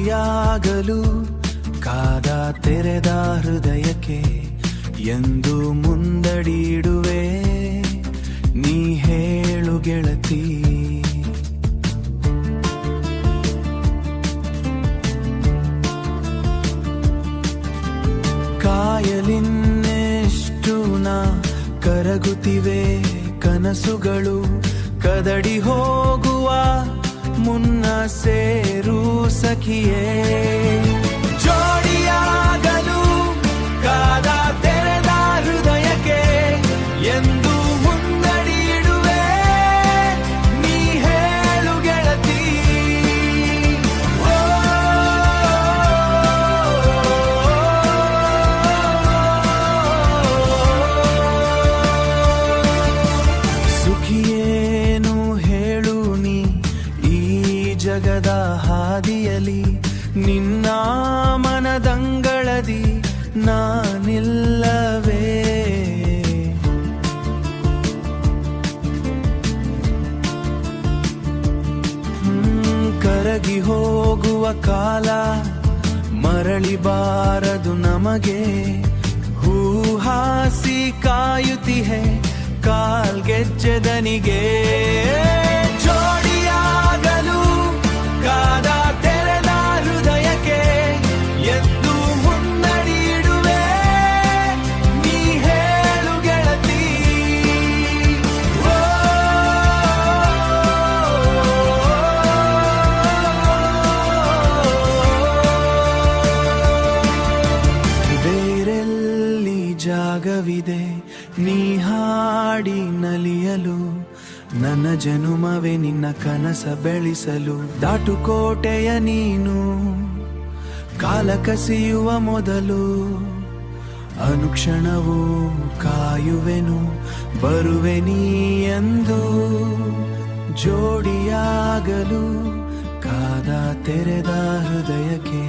ಜೋಡಿಯಾಗಲು ಕಾದ ತೆರೆದ ಹೃದಯಕ್ಕೆ ಎಂದು ಮುಂದಡಿಯಿಡುವೆ ನೀ ಹೇಳು ಗೆಳತಿ. ಕಾಯಲಿನ್ನೆಷ್ಟು ನಾ ಕರಗುತ್ತಿವೆ ಕನಸುಗಳು ಕದಡಿ ಹೋಗುವ ಮುನ್ನ ಸೇರು ಸಖಿಯೇ. ಜೋಡಿಯಾಗಲು ಕಾದ ತೆರೆದ ಹೃದಯಕ್ಕೆ ಎಂದು ಮುಂದಡಿಯಿಡುವೆ ನೀ ಹೇಳು ಗೆಳತಿ. ಸುಖಿಯೇನು ಹೇಳು ನೀ ಈ ಜಗದ ಹಾದಿಯಲಿ ನಿನ್ನ ಮನದಂಗಳದಿ ನಾನಿಲ್ಲವೇ. ಕರಗಿ ಹೋಗುವ ಕಾಲ ಮರಳಿ ಬಾರದು ನಮಗೆ ಹೂ ಹಾಸಿ ಕಾಯುತ್ತಿಹೆ ಕಾಲ್ಗೆಜ್ಜೆದನಿಗೆ. ಜೋಡಿಯಾಗಲು ಕಾದ ತೆರೆದ ಹೃದಯಕ್ಕೆ ಎಂದು ಮುನ್ನಡಿಯಿಡುವೆ ನೀ ಹೇಳು ಗೆಳತಿ. ಬೇರೆಲ್ಲಿ ಜಾಗವಿದೆ ನೀ ಹಾಡಿ ನಲಿಯಲು ನನ್ನ ಜನುಮವೇ ನಿನ್ನ ಕನಸ ಬೆಳೆಸಲು. ದಾಟುಕೋಟೆಯ ನೀನು ಕಾಲ ಕಸಿಯುವ ಮೊದಲು ಅನುಕ್ಷಣವೂ ಕಾಯುವೆನು ಬರುವೆ ನೀ ಎಂದು. ಜೋಡಿಯಾಗಲು ಕಾದ ತೆರೆದ ಹೃದಯಕ್ಕೆ